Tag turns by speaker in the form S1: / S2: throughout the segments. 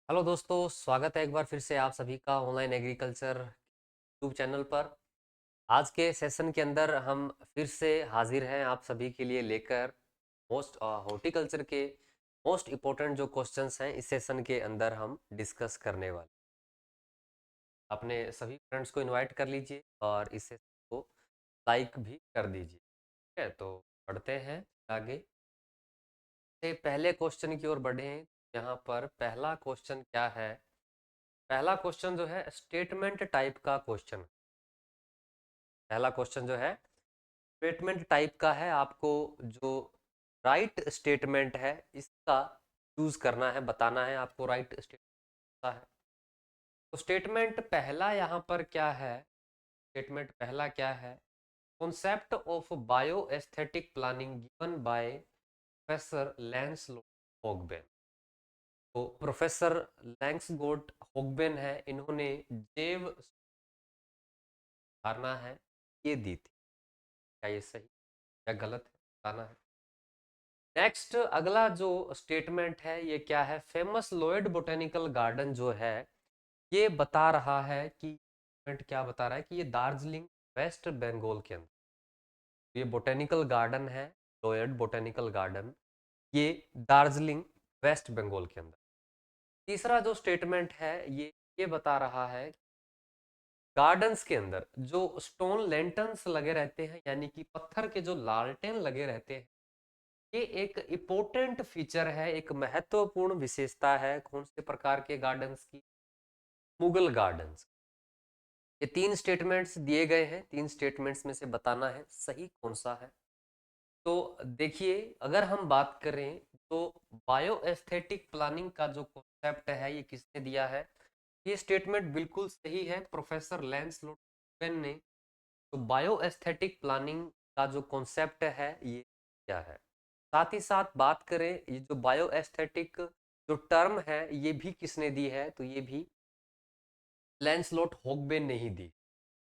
S1: Hello दोस्तों, स्वागत है एक बार फिर से आप सभी का ऑनलाइन एग्रीकल्चर यूट्यूब चैनल पर। आज के सेशन के अंदर हम फिर से हाजिर हैं आप सभी के लिए लेकर मोस्ट हॉर्टिकल्चर के मोस्ट इम्पोर्टेंट जो क्वेश्चंस हैं इस सेशन के अंदर हम डिस्कस करने वाले। अपने सभी फ्रेंड्स को इनवाइट कर लीजिए और इस सेशन को लाइक भी कर दीजिए। ठीक है, तो पढ़ते हैं आगे। से पहले क्वेश्चन की ओर बढ़ें। यहाँ पर पहला क्वेश्चन क्या है? पहला क्वेश्चन जो है स्टेटमेंट टाइप का क्वेश्चन। पहला क्वेश्चन जो है स्टेटमेंट टाइप का है। आपको जो राइट स्टेटमेंट है इसका यूज करना है, बताना है आपको राइट स्टेटमेंट है। तो स्टेटमेंट पहला यहाँ पर क्या है? स्टेटमेंट पहला क्या है? Concept of bio aesthetic planning given by professor Lance Hogben. तो प्रोफेसर लैंग्सगोट होगबेन है, इन्होंने जैव धारणा है ये दी थी। क्या ये सही या गलत है, बताना है। नेक्स्ट अगला जो स्टेटमेंट है ये क्या है? फेमस लॉयड बोटेनिकल गार्डन जो है ये बता रहा है कि क्या बता रहा है कि ये दार्जिलिंग वेस्ट बंगाल के अंदर ये बोटेनिकल गार्डन है। लॉयड बोटेनिकल गार्डन ये दार्जिलिंग वेस्ट बंगाल के अंदर। तीसरा जो स्टेटमेंट है ये बता रहा है गार्डन्स के अंदर जो स्टोन लेंटन्स लगे रहते हैं, यानी कि पत्थर के जो लालटेन लगे रहते हैं, ये एक इम्पोर्टेंट फीचर है, एक महत्वपूर्ण विशेषता है। कौन से प्रकार के गार्डन्स की? मुगल गार्डन्स। ये तीन स्टेटमेंट्स दिए गए हैं, तीन स्टेटमेंट्स में से बताना है सही कौन सा है। तो देखिए, अगर हम बात करें तो बायो एस्थेटिक प्लानिंग का जो कॉन्सेप्ट है ये किसने दिया है? ये स्टेटमेंट बिल्कुल सही है, प्रोफेसर लैंस लोटन ने। तो बायो एस्थेटिक प्लानिंग का जो कॉन्सेप्ट है ये क्या है? साथ ही साथ बात करें, ये जो बायो एस्थेटिक जो टर्म है ये भी किसने दी है? तो ये भी लैंसलॉट होगबेन ने ही दी।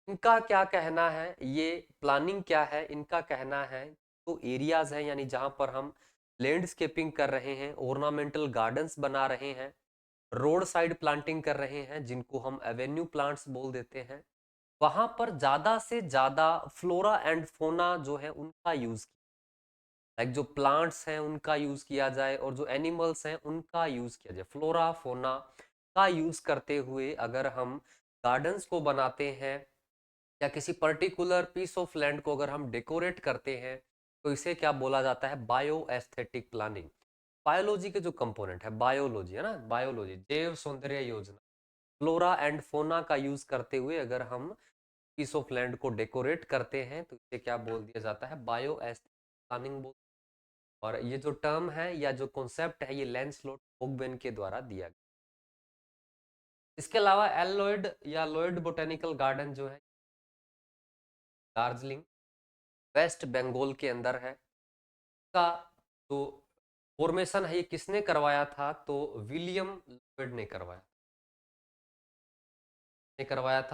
S1: इनका क्या कहना है? ये प्लानिंग क्या है इनका कहना है? तो एरियाज हैं, यानी जहां पर हम लैंडस्केपिंग कर रहे हैं, ऑर्नामेंटल गार्डन्स बना रहे हैं, रोड साइड प्लांटिंग कर रहे हैं जिनको हम एवेन्यू प्लांट्स बोल देते हैं, वहां पर ज्यादा से ज्यादा फ्लोरा एंड फोना जो है उनका यूज, लाइक जो प्लांट्स हैं उनका यूज किया जाए और जो एनिमल्स हैं उनका यूज किया जाए। फ्लोरा फोना का यूज करते हुए अगर हम गार्डन्स को बनाते हैं या किसी पर्टिकुलर पीस ऑफ लैंड को अगर हम डेकोरेट करते हैं तो इसे क्या बोला जाता है? Bio aesthetic planning. बायोलॉजी के जो कंपोनेंट है, बायोलॉजी है ना, बायोलॉजी जैव सौंदर्य योजना, फ्लोरा एंड फोना का यूज करते हुए अगर हम पीस ऑफ लैंड को डेकोरेट करते हैं तो इसे क्या बोल दिया जाता है? बायो एस्थेटिक प्लानिंग बोल। और ये जो टर्म है या जो कॉन्सेप्ट है ये लैंसलॉट होगबेन के द्वारा दिया गया। इसके अलावा एलोइड या लॉयड बोटेनिकल गार्डन जो है दार्जिलिंग वेस्ट बंगाल के अंदर है, का जो फॉर्मेशन है ये किसने करवाया था? तो विलियम लॉयड ने करवाया।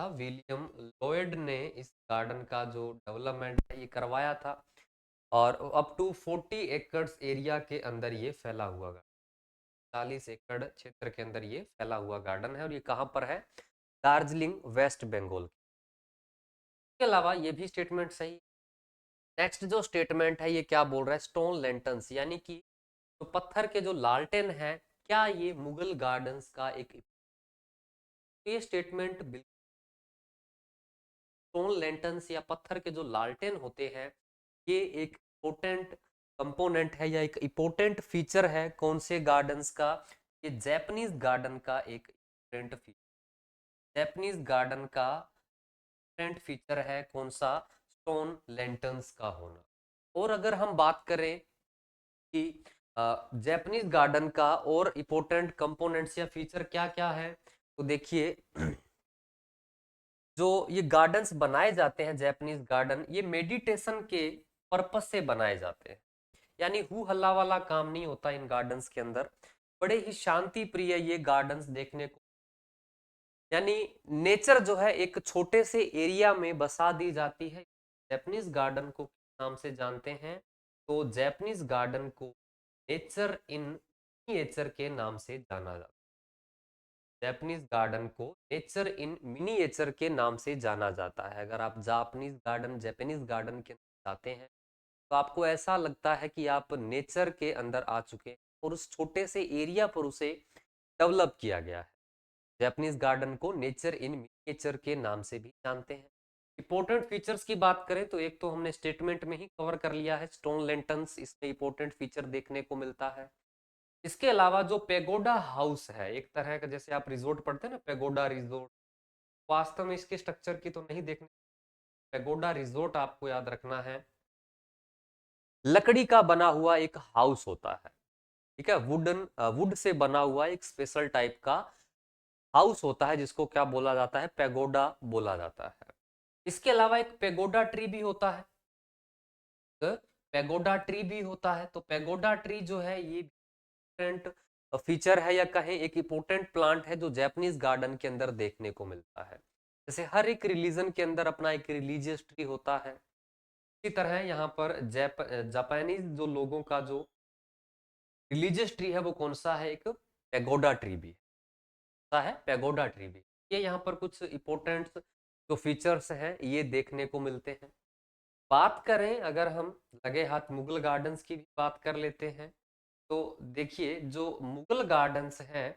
S1: विलियम लॉयड ने इस गार्डन का जो डेवलपमेंट है ये करवाया था। और अप टू 40 एकड़ एरिया के अंदर ये फैला हुआ, 40 एकड़ क्षेत्र के अंदर ये फैला हुआ गार्डन है और ये कहाँ पर है? दार्जिलिंग वेस्ट बंगाल। इसके अलावा ये भी स्टेटमेंट सही। नेक्स्ट जो स्टेटमेंट है ये क्या बोल रहा है? स्टोन लेंटन्स, यानी कि जो पत्थर के जो लालटेन है, क्या ये मुगल गार्डन्स का एक? ये स्टेटमेंट बिल्कुल। स्टोन लेंटन्स या पत्थर के जो लालटेन होते हैं ये एक इम्पोर्टेंट कंपोनेंट है या एक इम्पोर्टेंट फीचर है कौन से गार्डन्स का? ये जैपनीज गार्डन का एक इम्पोर्टेंट फीचर। जैपनीज गार्डन का इम्पोर्टेंट फीचर है कौन सा? स्टोन लेंटन्स का होना। और अगर हम बात करें कि जैपनीज गार्डन का और इम्पोर्टेंट कंपोनेंट्स या फीचर क्या क्या है, तो देखिए जो ये गार्डन्स बनाए जाते हैं जैपनीज गार्डन, ये मेडिटेशन के पर्पस से बनाए जाते हैं। यानी हु हल्ला वाला काम नहीं होता इन गार्डन्स के अंदर। बड़े ही शांति प्रिय ये गार्डन्स देखने को, यानी नेचर जो है एक छोटे से एरिया में बसा दी जाती है। जैपनीज गार्डन को किस नाम से जानते हैं? तो जैपनीज गार्डन को नेचर इन नेचर के नाम से जाना जाता है। जापानीज गार्डन को नेचर इन मिनिएचर के नाम से जाना जाता है। अगर आप जापानीज गार्डन के अंदर जाते हैं तो आपको ऐसा लगता है कि आप नेचर के अंदर आ चुके हैं और उस छोटे से एरिया पर उसे डेवलप किया गया है। जापानीज गार्डन को नेचर इन मिनिएचर के नाम से भी जानते हैं। इंपॉर्टेंट फीचर्स की बात करें तो एक तो हमने स्टेटमेंट में ही कवर कर लिया है, स्टोन लेंटन्स इसमें इंपॉर्टेंट फीचर देखने को मिलता है। इसके अलावा जो पेगोडा हाउस है, एक तरह का जैसे आप रिजोर्ट पढ़ते हैं ना, पेगोडा रिजोर्ट, वास्तव में इसके स्ट्रक्चर की तो नहीं देखने। पेगोडा रिजोर्ट आपको याद रखना है, लकड़ी का बना हुआ एक हाउस होता है, ठीक है, वुड से बना हुआ एक स्पेशल टाइप का हाउस होता है जिसको क्या बोला जाता है, पेगोडा बोला जाता है। इसके अलावा एक पेगोडा ट्री भी होता है, पेगोडा ट्री भी होता है। तो पेगोडा ट्री जो है ये इंपॉर्टेंट फीचर है या कहें एक इंपॉर्टेंट प्लांट है जो जापानीज गार्डन के अंदर देखने को मिलता है। जैसे हर एक रिलीजन के अंदर अपना एक रिलीजियस ट्री होता है, इसी तरह यहाँ पर जापानीज जो लोगों का जो रिलीजियस ट्री है वो कौन सा है, एक पेगोडा ट्री भी है, पेगोडा ट्री भी। ये यहाँ पर कुछ इंपॉर्टेंट जो फीचर्स हैं ये देखने को मिलते हैं। बात करें अगर हम लगे हाथ मुगल गार्डन्स की भी बात कर लेते हैं, तो देखिए जो मुगल गार्डन्स हैं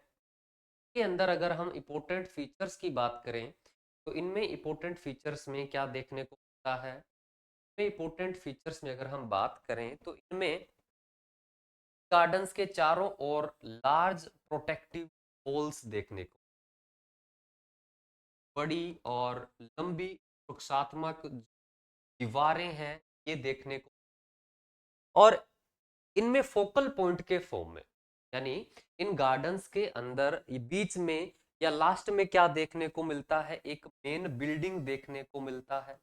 S1: के अंदर अगर हम इंपॉर्टेंट फीचर्स की बात करें तो इनमें इंपॉर्टेंट फीचर्स में क्या देखने को मिलता है, इंपॉर्टेंट फीचर्स में अगर हम बात करें तो इनमें गार्डन्स के चारों ओर लार्ज प्रोटेक्टिव वॉल्स देखने को, बड़ी और लंबी सुरक्षात्मक दीवारें हैं ये देखने को, और इनमें फोकल पॉइंट के फॉर्म में, यानी इन गार्डन्स के अंदर बीच में या लास्ट में क्या देखने को मिलता है, एक मेन बिल्डिंग देखने को मिलता है,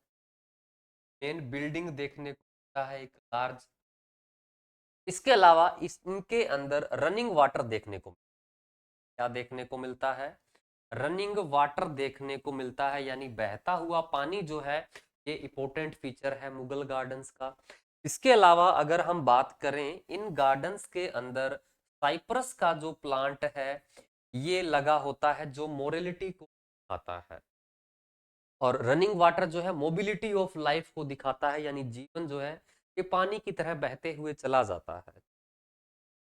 S1: मेन बिल्डिंग देखने को मिलता है एक लार्ज। इसके अलावा इनके अंदर रनिंग वाटर देखने को, क्या देखने को मिलता है, रनिंग वाटर देखने को मिलता है, यानी बहता हुआ पानी जो है ये इंपॉर्टेंट फीचर है मुगल गार्डन्स का। इसके अलावा अगर हम बात करें इन गार्डन्स के अंदर साइप्रस का जो प्लांट है ये लगा होता है जो मोबिलिटी को दिखाता है, और रनिंग वाटर जो है मोबिलिटी ऑफ लाइफ को दिखाता है, यानी जीवन जो है ये पानी की तरह बहते हुए चला जाता है।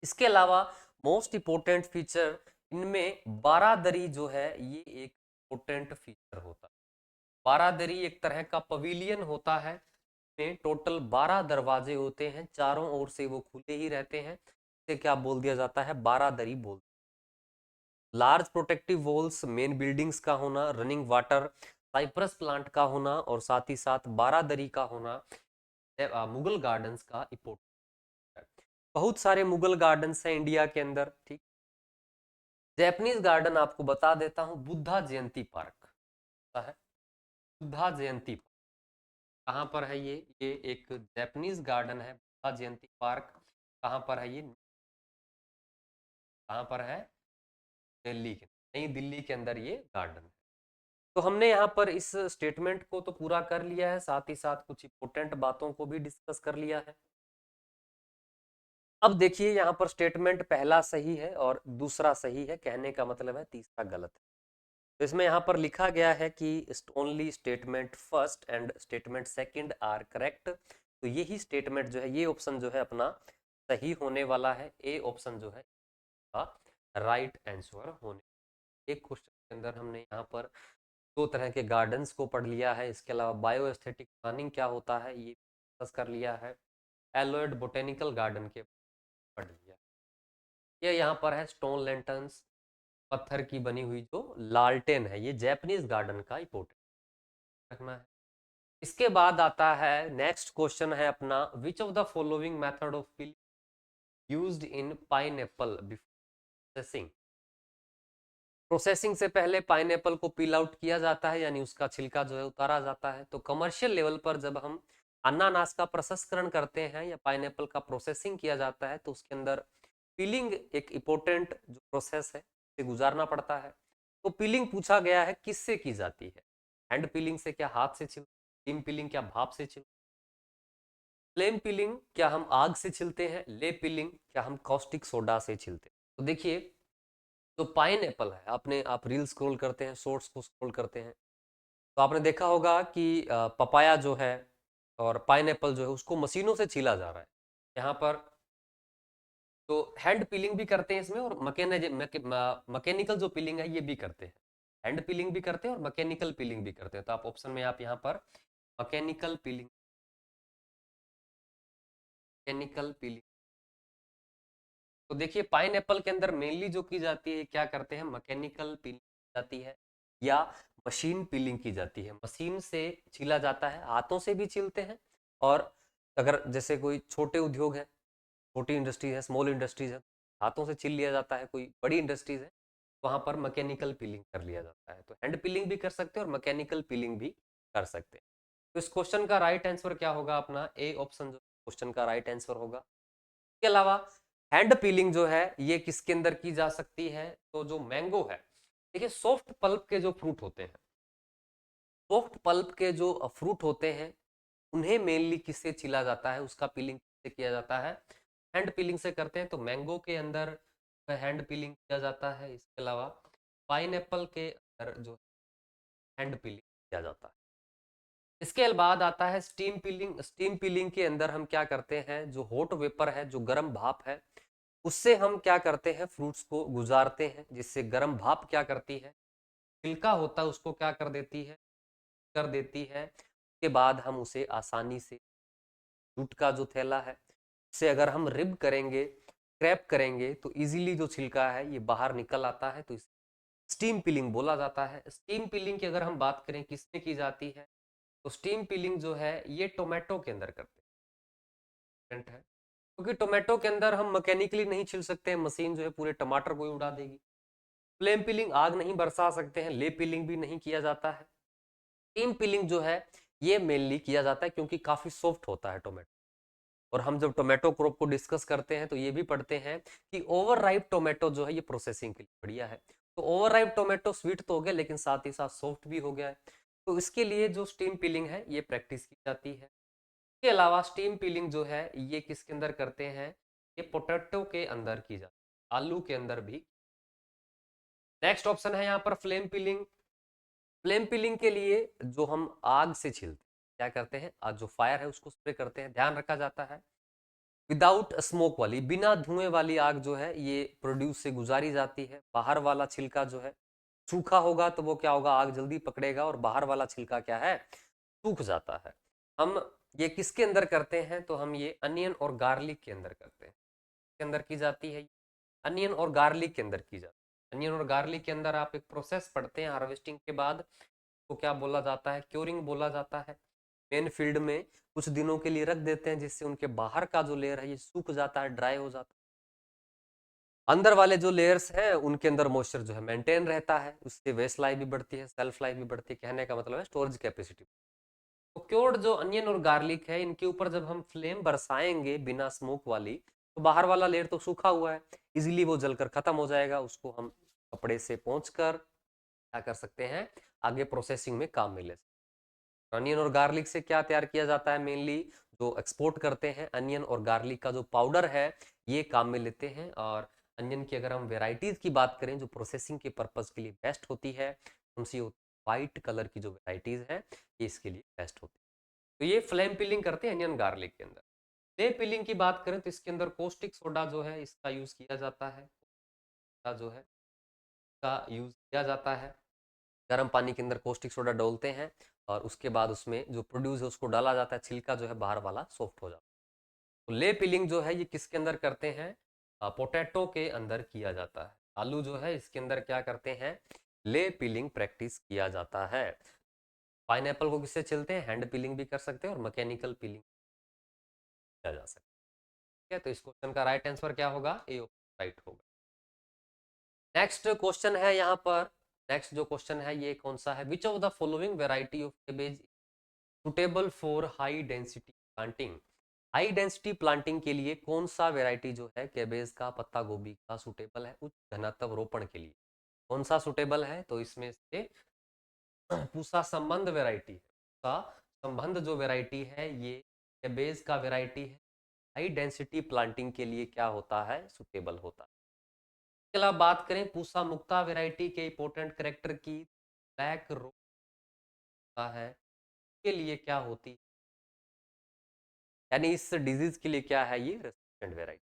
S1: इसके अलावा मोस्ट इंपोर्टेंट फीचर इनमें बारादरी जो है ये एक इंपोर्टेंट फीचर होता है। बारादरी एक तरह का पवेलियन होता है, में टोटल 12 दरवाजे होते हैं, चारों ओर से वो खुले ही रहते हैं, इसे क्या बोल दिया जाता है, बारादरी बोल। Large protective walls, main buildings का होना, रनिंग वाटर, साइप्रस प्लांट का होना और साथ ही साथ बारादरी का होना मुगल गार्डन्स का इंपोर्टेंट है। बहुत सारे मुगल गार्डन्स हैं इंडिया के अंदर, ठीक। जैपनीज गार्डन आपको बता देता हूँ, बुद्धा जयंती पार्क है, बुद्धा जयंती कहाँ पर है ये एक जैपनीज गार्डन है, बुद्धा जयंती पार्क कहाँ पर है, ये कहाँ पर है, दिल्ली के, नई दिल्ली के अंदर ये गार्डन है। तो हमने यहाँ पर इस स्टेटमेंट को तो पूरा कर लिया है, साथ ही साथ कुछ इंपोर्टेंट बातों को भी डिस्कस कर लिया है। अब देखिए यहाँ पर स्टेटमेंट पहला सही है और दूसरा सही है, कहने का मतलब है तीसरा गलत है। तो इसमें यहाँ पर लिखा गया है कि only statement first and statement second are correct. तो यही स्टेटमेंट जो है, ये ऑप्शन जो है अपना सही होने वाला है, ए ऑप्शन जो है राइट आंसर होने। एक क्वेश्चन के अंदर हमने यहाँ पर दो तरह के गार्डन्स को पढ़ लिया है, इसके अलावा बायो एस्थेटिक प्लानिंग क्या होता है ये डिस्कस कर लिया है, एलोइड बोटेनिकल गार्डन के पढ़ लिया। ये यहाँ पर है स्टोन लेंटन्स, पत्थर की बनी हुई जो लालटेन है, ये जैपनीज गार्डन का इंपोर्टेंट रखना है। इसके बाद आता है नेक्स्ट क्वेश्चन है अपना, विच of the following method of piling used in pineapple before processing. Processing से पहले पाइनएप्पल को पील आउट किया जाता है, यानी उसका छिलका जो है उतारा जाता है। तो कमर्शियल लेवल पर जब हम अनानास का प्रसंस्करण करते हैं या पाइनएप्पल का प्रोसेसिंग किया जाता है तो उसके अंदर पीलिंग एक इंपॉर्टेंट जो प्रोसेस है से गुजारना पड़ता है। तो पीलिंग पूछा गया है किससे की जाती है, हैंड पीलिंग से, क्या हाथ से छिल, स्टीम पीलिंग क्या भाप से छिल, फ्लेम पीलिंग क्या हम आग से छिलते हैं, ले पीलिंग क्या हम कॉस्टिक सोडा से छिलते हैं। तो देखिए जो पाइन एप्पल है, आपने आप रील स्क्रॉल करते हैं, शॉर्ट्स को स्क्रॉल करते हैं, तो आपने देखा होगा कि पपाया जो है और पाइन एप्पल जो है उसको मशीनों से छीला जा रहा है। यहाँ पर तो हैंड पीलिंग भी करते हैं इसमें, और मैकेनिकल जो पीलिंग है ये भी करते हैं। हैंड पीलिंग भी करते हैं और मैकेनिकल पीलिंग भी करते हैं। तो आप ऑप्शन में आप यहाँ पर मैकेनिकल पीलिंग, मैकेनिकल पीलिंग, तो देखिए पाइन एप्पल के अंदर मेनली जो की जाती है, क्या करते हैं, मैकेनिकल पीलिंग की जाती है या मशीन पीलिंग की जाती है। मशीन से छीला जाता है, हाथों से भी छीलते हैं, और अगर जैसे कोई छोटे उद्योग है, छोटी इंडस्ट्रीज है, स्मॉल इंडस्ट्रीज है, हाथों से छील लिया जाता है। कोई बड़ी इंडस्ट्रीज है, वहां पर मैकेनिकल पीलिंग कर लिया जाता है। तो हैंड पीलिंग भी कर सकते हैं और मैकेनिकल पीलिंग भी कर सकते हैं। तो इस क्वेश्चन का राइट आंसर क्या होगा, अपना ए ऑप्शन जो क्वेश्चन का राइट आंसर होगा। इसके अलावा हैंड पीलिंग जो है ये किसके अंदर की जा सकती है, तो जो मैंगो है, देखिए सॉफ्ट पल्प के जो फ्रूट होते हैं, सॉफ्ट पल्प के जो फ्रूट होते हैं, उन्हें मेनली किससे छीला जाता है, उसका पीलिंग किससे किया जाता है, हैंड पीलिंग से करते हैं। तो मैंगो के अंदर हैंड पीलिंग किया जाता है। इसके अलावा पाइन एप्पल के अंदर जो हैंड पीलिंग किया जाता है। इसके बाद आता है स्टीम पीलिंग। स्टीम पीलिंग के अंदर हम क्या करते हैं, जो हॉट वेपर है, जो गर्म भाप है, उससे हम क्या करते हैं, फ्रूट्स को गुजारते हैं, जिससे गर्म भाप क्या करती है, छिलका होता है उसको क्या कर देती है, कर देती है। उसके बाद हम उसे आसानी से, जूट का जो थैला है उससे अगर हम रिब करेंगे, क्रैप करेंगे, तो इजीली जो छिलका है ये बाहर निकल आता है। तो इसे स्टीम पीलिंग बोला जाता है। स्टीम पीलिंग की अगर हम बात करें किसमें की जाती है, तो स्टीम पीलिंग जो है ये टोमेटो के अंदर करते हैं है, क्योंकि टोमेटो के अंदर हम मैकेनिकली नहीं छिल सकते हैं, मशीन जो है पूरे टमाटर को ही उड़ा देगी। फ्लेम पीलिंग आग नहीं बरसा सकते हैं, ले पीलिंग भी नहीं किया जाता है। स्टीम पीलिंग जो है ये मेनली किया जाता है क्योंकि काफी सॉफ्ट होता है टोमेटो। और हम जब टोमेटो क्रॉप को डिस्कस करते हैं तो ये भी पढ़ते हैं कि ओवर राइप टोमेटो जो है ये प्रोसेसिंग के लिए बढ़िया है। तो ओवर राइप टोमेटो स्वीट तो हो गया, लेकिन साथ ही साथ सॉफ्ट भी हो गया है। तो इसके लिए जो स्टीम पीलिंग है ये प्रैक्टिस की जाती है। इसके अलावा स्टीम पीलिंग जो है ये किसके अंदर करते हैं, ये पोटैटो के अंदर की जाती है, आलू के अंदर भी। नेक्स्ट ऑप्शन है यहाँ पर फ्लेम पीलिंग। फ्लेम पीलिंग के लिए जो हम आग से छीलते हैं, क्या करते हैं, आज जो फायर है उसको स्प्रे करते हैं, ध्यान रखा जाता है विदाउट स्मोक वाली, बिना धुएं वाली आग जो है ये प्रोड्यूस से गुजारी जाती है। बाहर वाला छिलका जो है सूखा होगा तो वो क्या होगा, आग जल्दी पकड़ेगा, और बाहर वाला छिलका क्या है, सूख जाता है। हम ये किसके अंदर करते हैं, तो हम ये अनियन और गार्लिक के अंदर करते हैं। के अंदर की जाती है, अनियन और गार्लिक के अंदर की जाती है। अनियन और गार्लिक के अंदर आप एक प्रोसेस पढ़ते हैं हार्वेस्टिंग के बाद, तो क्या बोला जाता है, क्योरिंग बोला जाता है। मेन फील्ड में कुछ दिनों के लिए रख देते हैं, जिससे उनके बाहर का जो लेयर है ये सूख जाता है, ड्राई हो जाता है। अंदर वाले जो लेयर्स हैं उनके अंदर मॉइस्चर जो है मेंटेन रहता है, उससे वेस्ट लाइफ भी बढ़ती है, सेल्फ लाइफ भी बढ़ती है। कहने का मतलब है स्टोरेज कैपेसिटी। तो क्योर्ड जो अनियन और गार्लिक है इनके ऊपर जब हम फ्लेम बरसाएंगे बिना स्मोक वाली, तो बाहर वाला लेयर तो सूखा हुआ है, इजीली वो जलकर खत्म हो जाएगा। उसको हम कपड़े से पोंछ कर क्या कर सकते हैं, आगे प्रोसेसिंग में काम में ले सकते हैं। अनियन और गार्लिक से क्या तैयार किया जाता है, मेनली जो एक्सपोर्ट करते हैं अनियन और गार्लिक का जो पाउडर है ये काम में लेते हैं। और अनियन की अगर हम वेराइटीज की बात करें जो प्रोसेसिंग के पर्पज के लिए बेस्ट होती है, उनसी व्हाइट कलर की जो वेराइटीज है ये इसके लिए बेस्ट होती है। तो ये फ्लेम पिलिंग करते हैं अनियन गार्लिक के अंदर। फ्लेम पिलिंग की बात करें तो इसके अंदर कोस्टिक सोडा जो है इसका यूज किया जाता है, जो है का यूज किया जाता है। गर्म पानी के अंदर कोस्टिक सोडा डालते हैं और उसके बाद उसमें जो प्रोड्यूस है उसको डाला जाता है, छिलका जो है बाहर वाला सॉफ्ट हो जाता है। तो ले पिलिंग जो है ये किसके अंदर करते हैं, पोटैटो के अंदर किया जाता है। आलू जो है इसके अंदर क्या करते हैं, ले पिलिंग प्रैक्टिस किया जाता है। पाइनएप्पल को किससे छिलते हैं, हैंड पिलिंग भी कर सकते हैं और मैकेनिकल पिलिंग किया जा सकता है। ठीक है, तो इस क्वेश्चन का राइट आंसर क्या होगा, ए राइट होगा। नेक्स्ट क्वेश्चन है यहाँ पर, नेक्स्ट जो क्वेश्चन है ये कौन सा है, which of the following variety of cabbage suitable for high density planting. High density planting के लिए कौन सा वेराइटी जो है कैबेज का, पत्ता गोभी का सुटेबल है उच्च घनत्व रोपण के लिए, कौन सा सुटेबल है, तो इसमें से पूसा संबंध वेराइटी का संबंध जो वेराइटी है ये कैबेज का वेराइटी है, हाई डेंसिटी प्लांटिंग के लिए क्या होता है, सुटेबल होता है। इसके अलावा बात करें पूसा मुक्ता वैरायटी के इंपॉर्टेंट करेक्टर की, ब्लैक रोग है के लिए क्या होती है, यानी इस डिजीज के लिए क्या है ये रेसिस्टेंट वैरायटी।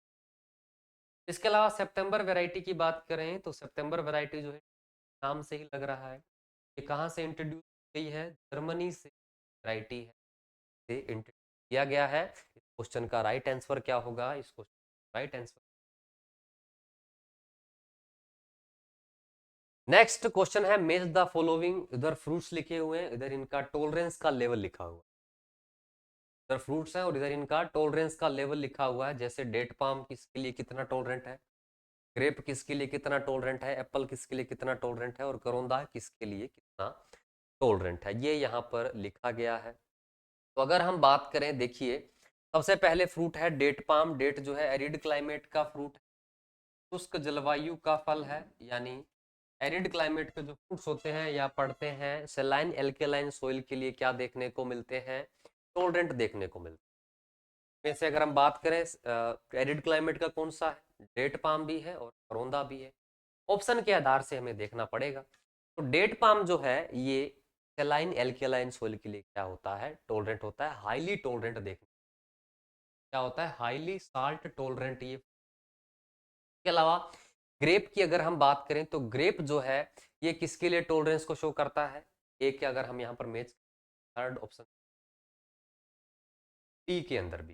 S1: इसके अलावा सितंबर वैरायटी की बात करें तो सितंबर वैरायटी जो है नाम से ही लग रहा है, ये कहाँ से इंट्रोड्यूस की गई है, जर्मनी से वैरायटी है, से इंट्रोड्यूस किया गया है। इस क्वेश्चन का राइट आंसर क्या होगा, इस question right answer. Next question है मेज द फॉलोइंग, इधर फ्रूट्स लिखे हुए हैं, इधर इनका टॉलरेंस का लेवल लिखा हुआ है, इधर फ्रूट्स है और इधर इनका टॉलरेंस का लेवल लिखा हुआ है, जैसे डेट पाम किसके लिए कितना टॉलरेंट है, ग्रेप किसके लिए कितना टॉलरेंट है, एप्पल किसके लिए कितना टॉलरेंट है और करोंदा किसके लिए कितना टॉलरेंट है, ये यहाँ पर लिखा गया है। तो अगर हम बात करें, देखिए सबसे पहले फ्रूट है डेट पाम। डेट जो है एरिड क्लाइमेट का फ्रूट है, शुष्क जलवायु का फल है, यानी एरिड क्लाइमेट के जो फ्रूट्स होते हैं या पड़ते हैं सेलाइन एल्केलाइन सोइल के लिए क्या देखने को मिलते हैं, टॉलरेंट देखने को मिलते हैं। वैसे अगर हम बात करें एरिड क्लाइमेट का कौन सा है, डेट पाम भी है और करोंदा भी है, ऑप्शन के आधार से हमें देखना पड़ेगा। तो डेट पाम जो है ये सेलाइन एल्केलाइन सोइल के लिए क्या होता है, टॉलरेंट होता है, हाईली टॉलरेंट देखने क्या होता है, हाईली साल्ट टॉलरेंट। ये के अलावा ग्रेप की अगर हम बात करें तो ग्रेप जो है ये किसके लिए टॉलरेंस को शो करता है, एक अगर हम यहाँ पर मैच, थर्ड ऑप्शन टी के अंदर भी।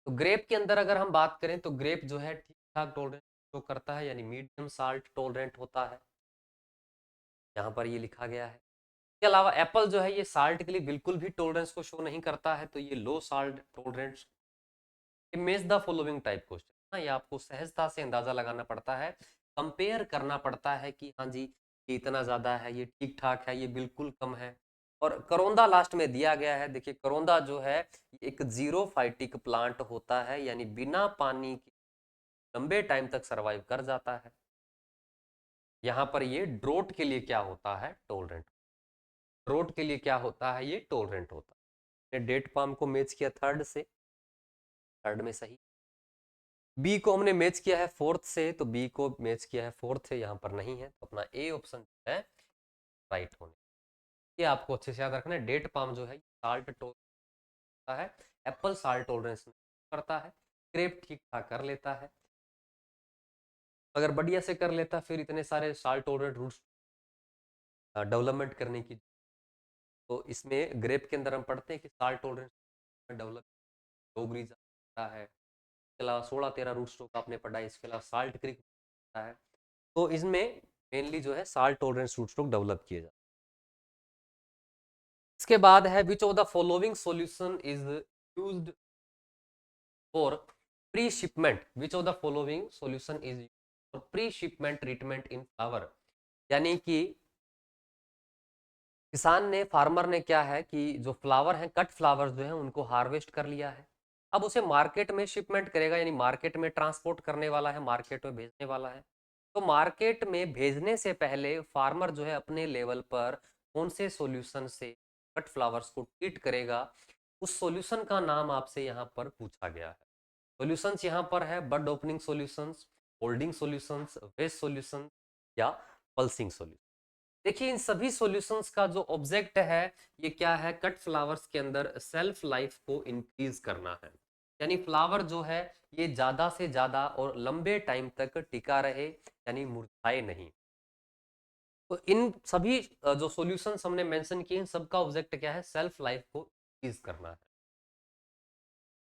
S1: तो ग्रेप के अंदर अगर हम बात करें तो ग्रेप जो है ठीक ठाक टॉलरेंस शो करता है, यानी मीडियम साल्ट टॉलरेंट होता है, यहाँ पर ये लिखा गया है। इसके अलावा एप्पल जो है ये साल्ट के लिए बिल्कुल भी टॉलरेंस को शो नहीं करता है, तो ये लो salt tolerance. Image the following type question, ये आपको सहजता से अंदाजा लगाना पड़ता है, कंपेयर करना पड़ता है कि हाँ जी ये इतना ज्यादा है, ये ठीक ठाक है, ये बिल्कुल कम है। और करोंदा लास्ट में दिया गया है, देखिए करोंदा जो है एक जीरोफाइटिक प्लांट होता है, यानी बिना पानी के लंबे टाइम तक सरवाइव कर जाता है। यहाँ पर ये ड्रोट के लिए क्या होता है, टॉलरेंट। ड्रोट के लिए क्या होता है, ये टॉलरेंट होता है। डेट पाम को मैच किया थर्ड से, थर्ड में सही। बी को हमने मैच किया है फोर्थ से, तो बी को मैच किया है फोर्थ से, यहाँ पर नहीं है, तो अपना ए ऑप्शन है राइट होने। ये आपको अच्छे से याद रखना है, डेट पाम जो है साल्ट टॉलरेंस है, एप्पल साल्ट टॉलरेंस करता है, ग्रेप ठीक ठाक कर लेता है। अगर बढ़िया से कर लेता फिर इतने सारे साल्ट टॉलरेंट रूट्स डेवलपमेंट करने की, तो इसमें ग्रेप के अंदर हम पढ़ते हैं कि साल्ट टॉलरेंस डेवलप डोगरी है, इसके अलावा 16-13 रूट स्ट्रोक आपने पढ़ा है, इसके अलावा साल्ट क्रिक है, तो इसमें मेनली जो है salt tolerance root stroke develop किए जाते हैं। इसके बाद है which of the following solution is used for pre shipment, which of the following solution is for pre shipment treatment in flower, यानी कि किसान ने, फार्मर ने क्या है कि जो फ्लावर हैं, कट फ्लावर्स जो हैं उनको हार्वेस्ट कर लिया है, अब उसे मार्केट में शिपमेंट करेगा, यानी मार्केट में ट्रांसपोर्ट करने वाला है, मार्केट में भेजने वाला है। तो मार्केट में भेजने से पहले फार्मर जो है अपने लेवल पर कौन से सॉल्यूशन से कट फ्लावर्स को ट्रीट करेगा, उस सॉल्यूशन का नाम आपसे यहाँ पर पूछा गया है। सॉल्यूशंस यहाँ पर है bud opening solutions, holding solutions, waste solution या पल्सिंग सॉल्यूशन। देखिए इन सभी सॉल्यूशंस का जो ऑब्जेक्ट है ये क्या है, कट फ्लावर्स के अंदर सेल्फ लाइफ को इंक्रीज करना है, यानी फ्लावर जो है ये ज्यादा से ज्यादा और लंबे टाइम तक टिका रहे, यानी मुरझाए नहीं। तो इन सभी जो सॉल्यूशंस हमने मेंशन किए, इन सबका ऑब्जेक्ट क्या है, सेल्फ लाइफ को इंक्रीज करना है।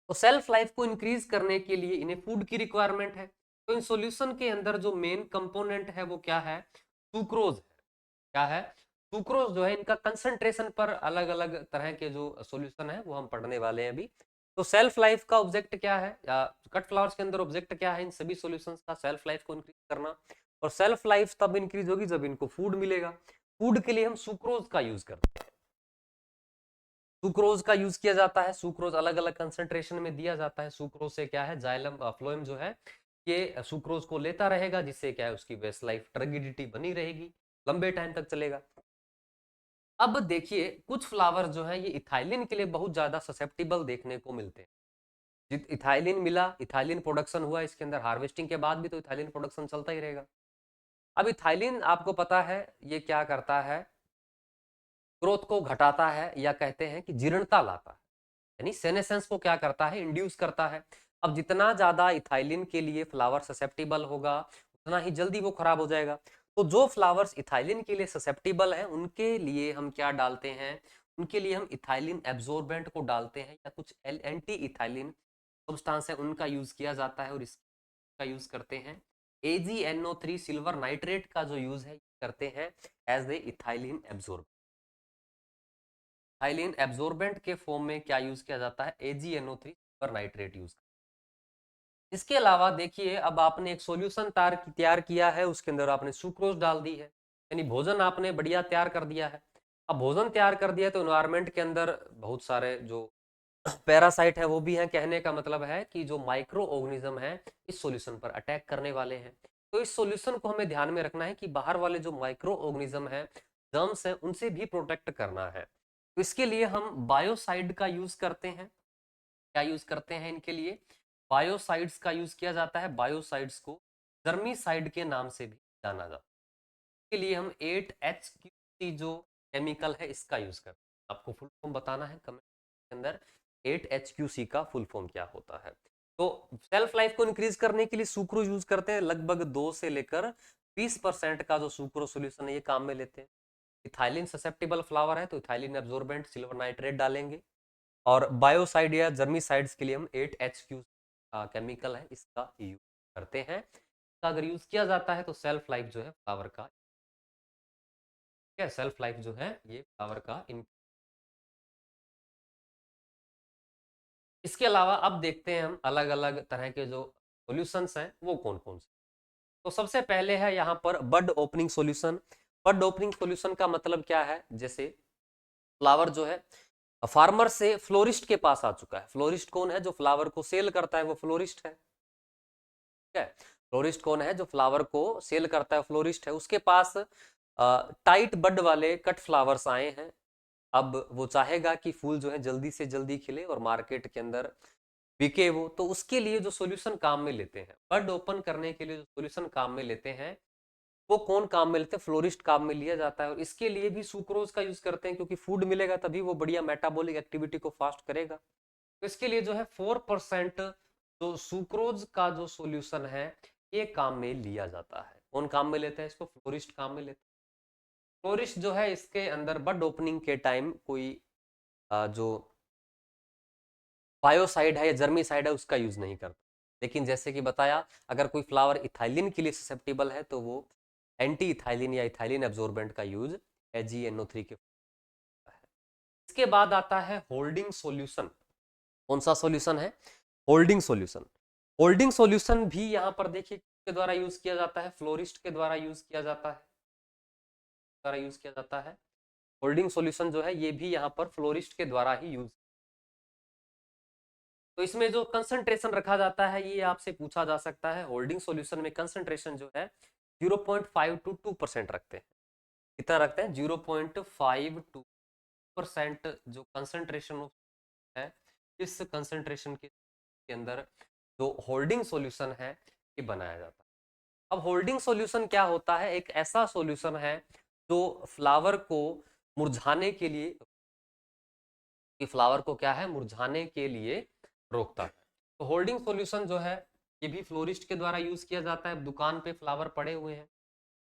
S1: तो सेल्फ लाइफ को इंक्रीज करने के लिए इन्हें फूड की रिक्वायरमेंट है, तो इन सॉल्यूशन के अंदर जो मेन कंपोनेंट है वो क्या है, सुक्रोज है। क्या है, सुक्रोज जो है, इनका कंसंट्रेशन पर अलग अलग तरह के जो सॉल्यूशन है वो हम पढ़ने वाले हैं अभी। तो सेल्फ लाइफ का ऑब्जेक्ट क्या है, या कट फ्लावर्स के अंदर ऑब्जेक्ट क्या है इन सभी सॉल्यूशंस का, सेल्फ लाइफ को इंक्रीज करना। और सेल्फ लाइफ तब इंक्रीज होगी जब इनको फूड मिलेगा, फूड के लिए हम सुक्रोज का यूज करते हैं, सुक्रोज का यूज किया जाता है, सुक्रोज अलग अलग कंसंट्रेशन में दिया जाता है। सुक्रोज से क्या है, जाइलम फ्लोएम जो है ये सुक्रोज को लेता रहेगा, जिससे क्या है उसकी बेस्ट लाइफ टर्गिडिटी बनी रहेगी, लंबे टाइम तक चलेगा। अब देखिए कुछ फ्लावर जो है ये इथाइलिन के लिए बहुत ज्यादा ससेप्टिबल देखने को मिलते हैं, इथाइलिन मिला, इथाइलिन प्रोडक्शन हुआ, इसके अंदर हार्वेस्टिंग के बाद भी तो इथाइलिन प्रोडक्शन चलता ही रहेगा। अब इथाइलिन आपको पता है ये क्या करता है, ग्रोथ को घटाता है या कहते हैं कि जीर्णता लाता है, यानी सेनेसेंस को क्या करता है, इंड्यूस करता है। अब जितना ज्यादा इथाइलिन के लिए फ्लावर ससेप्टिबल होगा उतना ही जल्दी वो खराब हो जाएगा। तो जो फ्लावर्स इथाइलिन के लिए ससेप्टिबल हैं उनके लिए हम क्या डालते हैं, उनके लिए हम इथाइलिन एब्जॉर्बेंट को डालते हैं या कुछ एंटी इथाइलिन सब्सटेंस है उनका यूज किया जाता है और इसका यूज करते हैं। AgNO3 सिल्वर नाइट्रेट का जो यूज है करते हैं as a ethylene absorb, ethylene absorbent के फॉर्म में क्या यूज किया जाता है, AgNO3 सिल्वर नाइट्रेट यूज। इसके अलावा देखिए अब आपने एक सॉल्यूशन तैयार किया है, उसके अंदर आपने सुक्रोज डाल दी है, यानी भोजन आपने बढ़िया तैयार कर दिया है। अब भोजन तैयार कर दिया तो एनवायरमेंट के अंदर बहुत सारे जो पैरासाइट है वो भी हैं, कहने का मतलब है कि जो माइक्रो ऑर्गेनिज्म है इस सॉल्यूशन पर अटैक करने वाले हैं। तो इस सॉल्यूशन को हमें ध्यान में रखना है कि बाहर वाले जो माइक्रो ऑर्गेनिज्म है, जर्म्स है, उनसे भी प्रोटेक्ट करना है। तो इसके लिए हम बायोसाइड का यूज करते हैं। क्या यूज करते हैं इनके लिए, बायोसाइड्स का यूज किया जाता है। बायोसाइड्स को जर्मीसाइड के नाम से भी जाना जाता है। इसके लिए हम 8HQC जो केमिकल है इसका यूज करते हैं। आपको फुल फॉर्म बताना है कमेंट के अंदर, 8HQC का फुल फॉर्म क्या होता है। तो सेल्फ लाइफ को इंक्रीज करने के लिए सुक्रोज यूज करते हैं, लगभग 2 से लेकर 20% का जो सुक्रो सोल्यूशन है ये काम में लेते हैं। इथाइलिन ससेप्टिबल फ्लावर है तो इथाइलिन एब्जॉर्बेंट सिल्वर नाइट्रेट डालेंगे, और बायोसाइड या जर्मीसाइड्स के लिए हम 8HQ केमिकल है इसका यूज करते हैं। इसका अगर यूज किया जाता है तो सेल्फ लाइफ जो है फ्लावर का, क्या सेल्फ लाइफ जो है ये फ्लावर का इसके अलावा अब देखते हैं हम अलग अलग तरह के जो सॉल्यूशंस हैं वो कौन कौन से। तो सबसे पहले है यहाँ पर बड ओपनिंग सॉल्यूशन। बड ओपनिंग सॉल्यूशन का मतलब क्या है, जैसे फ्लावर जो है फार्मर से फ्लोरिस्ट के पास आ चुका है। फ्लोरिस्ट कौन है, जो फ्लावर को सेल करता है वो फ्लोरिस्ट है। ठीक है, फ्लोरिस्ट कौन है, जो फ्लावर को सेल करता है फ्लोरिस्ट है। उसके पास टाइट बड वाले कट फ्लावर्स आए हैं। अब वो चाहेगा कि फूल जो है जल्दी से जल्दी खिले और मार्केट के अंदर बिके वो, तो उसके लिए जो सॉल्यूशन काम में लेते हैं, बड ओपन करने के लिए जो सॉल्यूशन काम में लेते हैं वो कौन काम में लेते हैं, फ्लोरिस्ट काम में लिया जाता है। और इसके लिए भी सुक्रोज का यूज करते हैं, क्योंकि फूड मिलेगा तभी वो बढ़िया मेटाबॉलिक एक्टिविटी को फास्ट करेगा। तो इसके लिए जो है 4% जो सुक्रोज का जो सॉल्यूशन है ये काम में लिया जाता है। कौन काम में लेता है इसको, फ्लोरिस्ट काम में लेता है। फ्लोरिस्ट जो है इसके अंदर बड ओपनिंग के टाइम कोई जो बायोसाइड है या जर्मीसाइड है उसका यूज नहीं करता। लेकिन जैसे कि बताया, अगर कोई फ्लावर इथाइलिन के लिए ससेप्टिबल है तो वो एंटी इथाइलिन या इथाइलिन एब्जॉर्बेंट का यूज AgNO3 के है। इसके बाद आता है होल्डिंग सॉल्यूशन। कौन सा सॉल्यूशन है, होल्डिंग सॉल्यूशन। होल्डिंग सॉल्यूशन भी यहाँ पर देखिए किसके द्वारा यूज किया जाता है, फ्लोरिस्ट के द्वारा यूज किया जाता है, द्वारा यूज किया जाता है। होल्डिंग सॉल्यूशन जो है ये भी यहाँ पर फ्लोरिस्ट के द्वारा ही यूज। तो इसमें जो कंसंट्रेशन रखा जाता है ये आपसे पूछा जा सकता है। होल्डिंग सॉल्यूशन में कंसंट्रेशन जो है 0.5 to 2% रखते हैं। कितना रखते हैं, 0.5 to 2% जो कंसंट्रेशन है। इस कंसंट्रेशन के अंदर जो होल्डिंग सॉल्यूशन है ये बनाया जाता है। अब होल्डिंग सॉल्यूशन क्या होता है, एक ऐसा सॉल्यूशन है जो फ्लावर को मुरझाने के लिए, कि फ्लावर को क्या है, मुरझाने के लिए रोकता है। तो होल्डिंग सॉल्यूशन जो है ये भी फ्लोरिस्ट के द्वारा यूज किया जाता है। दुकान पे फ्लावर पड़े हुए हैं,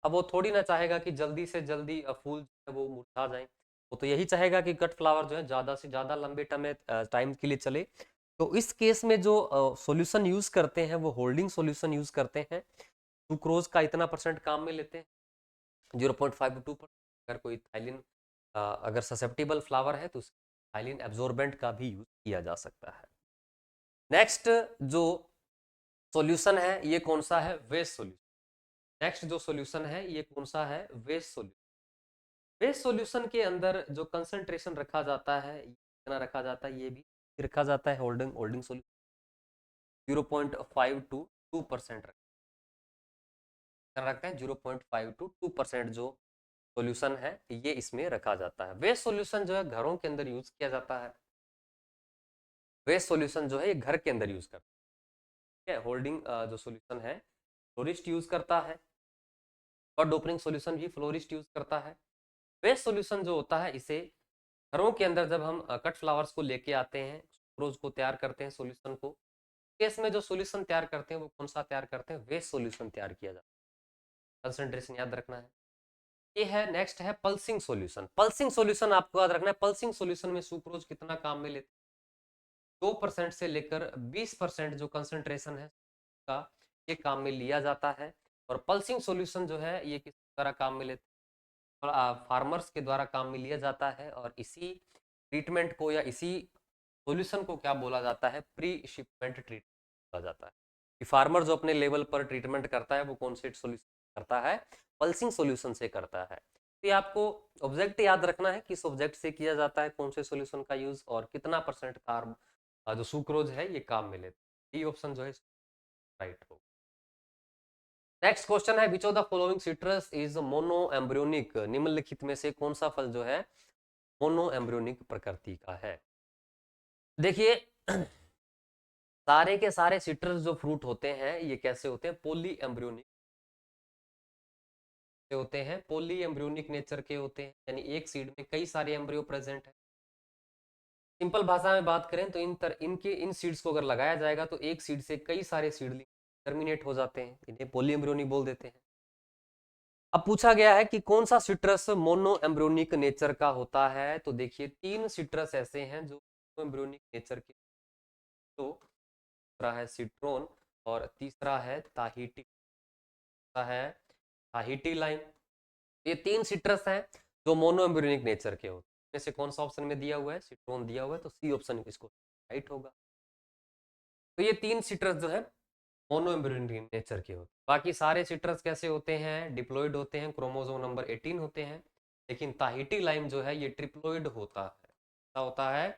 S1: अब वो थोड़ी ना चाहेगा कि जल्दी से जल्दी फूल जो है वो मुरझा जाए। वो तो यही चाहेगा कि कट फ्लावर जो है ज्यादा से ज्यादा लंबे टाइम के लिए चले। तो इस केस में जो सॉल्यूशन यूज करते हैं वो होल्डिंग सॉल्यूशन यूज करते हैं। सुक्रोज का इतना परसेंट काम में लेते हैं, 0.5 to 2%। अगर कोई थाइलिन अगर ससेप्टिबल फ्लावर है तो थाइलिन एब्जॉर्बेंट का भी यूज किया जा सकता है। नेक्स्ट जो सॉल्यूशन है ये कौन सा है, वेस्ट सॉल्यूशन। नेक्स्ट जो सॉल्यूशन है ये कौन सा है, वेस्ट सॉल्यूशन। वेस्ट सॉल्यूशन के अंदर जो कंसंट्रेशन रखा जाता है कितना रखा जाता है, ये भी रखा जाता है। होल्डिंग होल्डिंग सॉल्यूशन 0.5 to 2% रखते हैं। 0.5 to 2% जो सॉल्यूशन है ये इसमें रखा जाता है। वेस्ट सॉल्यूशन जो है घरों के अंदर यूज किया जाता है। वेस्ट सॉल्यूशन जो है ये घर के अंदर यूज करता है। होल्डिंग जो सॉल्यूशन है फ्लोरिस्ट यूज करता है, और डोपनिंग सॉल्यूशन भी फ्लोरिस्ट यूज करता है। वेस्ट सॉल्यूशन जो होता है इसे घरों के अंदर जब हम कट फ्लावर्स को लेके आते हैं, रोज को तैयार करते हैं सॉल्यूशन को, केस में जो सॉल्यूशन तैयार करते हैं वो कौन सा तैयार करते हैं, वेस्ट सॉल्यूशन तैयार किया जाता है। कंसंट्रेशन याद रखना है। ये है नेक्स्ट है पल्सिंग सॉल्यूशन। पल्सिंग सॉल्यूशन आपको याद रखना है, पल्सिंग सॉल्यूशन में सुक्रोज कितना काम में लेते हैं, 2% से लेकर 20% जो कंसंट्रेशन है का ये काम में लिया जाता है। और पल्सिंग सॉल्यूशन जो है ये किस तरह काम में लेते हैं, और फार्मर्स के द्वारा काम में लिया जाता है। और इसी ट्रीटमेंट को या इसी सॉल्यूशन को क्या बोला जाता है, प्री शिपमेंट ट्रीटमेंट बोला जाता है। कि फार्मर जो अपने लेवल पर ट्रीटमेंट करता है वो कौन से सॉल्यूशन करता है, पल्सिंग सॉल्यूशन से करता है। तो ये आपको ऑब्जेक्ट याद रखना है, किस ऑब्जेक्ट से किया जाता है, कौन से सॉल्यूशन का यूज, और कितना परसेंट कार्ब जो सुक्रोज है ये काम में लेते हैं। ये ऑप्शन जो है राइट हो। नेक्स्ट क्वेश्चन है, which of the following citrus is mono embryonic. निम्नलिखित में से कौन सा फल जो है मोनो एम्ब्रियोनिक प्रकृति का है। देखिए सारे के सारे सिट्रस जो फ्रूट होते हैं ये कैसे होते हैं, पोली एम्ब्रियोनिक होते हैं, पोली एम्ब्रियोनिक नेचर के होते हैं, यानी एक सीड में कई सारे एम्ब्रियो प्रेजेंट है। सिंपल भाषा में बात करें तो इनके इन सीड्स को अगर लगाया जाएगा तो एक सीड से कई सारे सीडलिंग टर्मिनेट हो जाते हैं, इन्हें पोली एम्ब्रियोनिक बोल देते हैं। अब पूछा गया है कि कौन सा सिट्रस मोनो एम्ब्रियोनिक नेचर का होता है, तो देखिए 3 सिट्रस ऐसे हैं जो मोनो एम्ब्रियोनिक नेचर के, तो दूसरा है सिट्रोन और तीसरा है ताहिटी है ताहिटी लाइम। ये 3 सिट्रस हैं जो मोनो एम्ब्रियोनिक नेचर के होते हैं। इनमें से कौन सा ऑप्शन में दिया हुआ है, सिट्रोन दिया हुआ है, तो सी ऑप्शन इसको राइट होगा। तो ये 3 सिट्रस जो है मोनो एम्ब्रियोनिक नेचर के होते हैं। बाकी सारे सिट्रस कैसे होते हैं, डिप्लॉइड होते हैं, क्रोमोसोम नंबर 18 होते हैं। लेकिन ताहिटी लाइम जो है ये ट्रिप्लॉइड होता है। क्या होता है,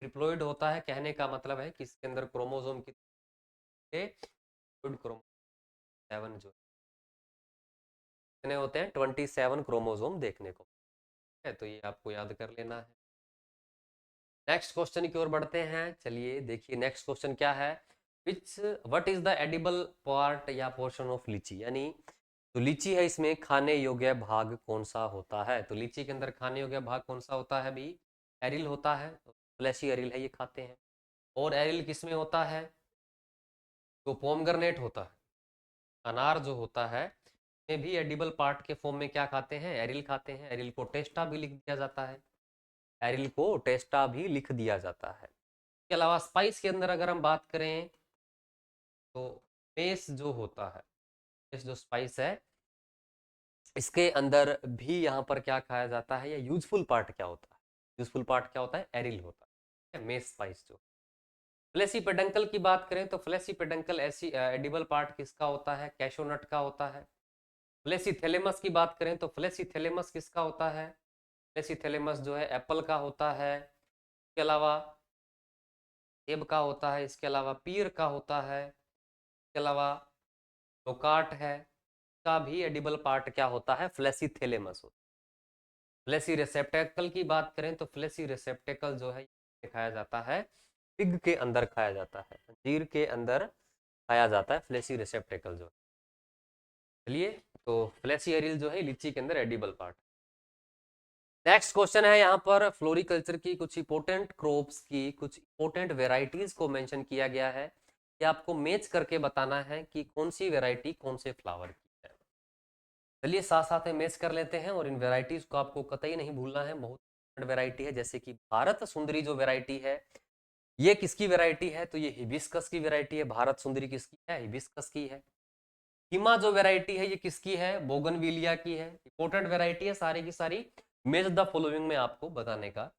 S1: ट्रिप्लॉइड होता है। कहने का मतलब है कि इसके अंदर क्रोमोसोम क्रोमोसोम 7 जो कितने होते हैं, 27 क्रोमोसोम देखने को है। तो ये आपको याद कर लेना है। नेक्स्ट क्वेश्चन की ओर बढ़ते हैं। चलिए देखिए नेक्स्ट क्वेश्चन क्या है, विच what is the edible part या पोर्शन ऑफ लीची, यानी तो लीची है इसमें खाने योग्य भाग कौन सा होता है। तो लीची के अंदर खाने योग्य भाग कौन सा होता है भाई, एरिल होता है। फ्लैशी एरिल है, ये खाते हैं। और एरिल किसमें होता है, तो पोमग्रेनेट होता है, अनार जो होता है में भी एडिबल पार्ट के फॉर्म में क्या खाते हैं, एरिल खाते हैं। एरिल को टेस्टा भी लिख दिया जाता है, एरिल को टेस्टा भी लिख दिया जाता है। इसके अलावा स्पाइस के अंदर अगर हम बात करें तो मेस जो होता है, मेस जो स्पाइस है इसके अंदर भी यहाँ पर क्या खाया जाता है, या यूजफुल पार्ट क्या होता है, यूजफुल पार्ट क्या होता है, एरिल होता है, मेस स्पाइस जो। फ्लेसी पेडंकल की बात करें तो फ्लेसी पेडंकल ऐसी एडिबल पार्ट किसका होता है, कैशोनट का होता है। फ्लेसी थैलेमस की बात करें तो फ्लेसी थैलेमस किसका होता है, फ्लेसी थैलेमस जो है एप्पल का होता है। इसके अलावा सेब का होता है, इसके अलावा पीर का होता है, इसके अलावा लोकाट है, का भी एडिबल पार्ट क्या होता है, फ्लेसी थैलेमस होता है। फ्लेसी रिसेप्टेकल की बात करें तो फ्लेसी रिसेप्टेकल जो है खाया जाता है, पिग के अंदर खाया जाता है, अंजीर के अंदर खाया जाता है फ्लेसी रिसेप्टेकल जो। चलिए तो फ्लेसी एरिल जो है लीची के अंदर एडिबल पार्ट। नेक्स्ट क्वेश्चन है यहाँ पर फ्लोरिकल्चर की कुछ इंपोर्टेंट क्रॉप्स की कुछ इंपोर्टेंट वेराइटीज को मेंशन किया गया है, कि आपको मैच करके बताना है कि कौन सी वेराइटी कौन से फ्लावर की है। चलिए साथ साथ में मैच कर लेते हैं, और इन वेराइटीज को आपको कतई नहीं भूलना है, बहुत वेराइटी है। जैसे कि भारत सुंदरी जो वेराइटी है ये किसकी वेराइटी है, तो ये हिबिस्कस की वेराइटी है। भारत सुंदरी किसकी है, हिबिस्कस की है। हिमा जो वेराइटी है ये किसकी है, बोगनविलिया की है। इंपोर्टेंट वेराइटी है सारी की सारी, मैच द फॉलोइंग में आपको बताने का।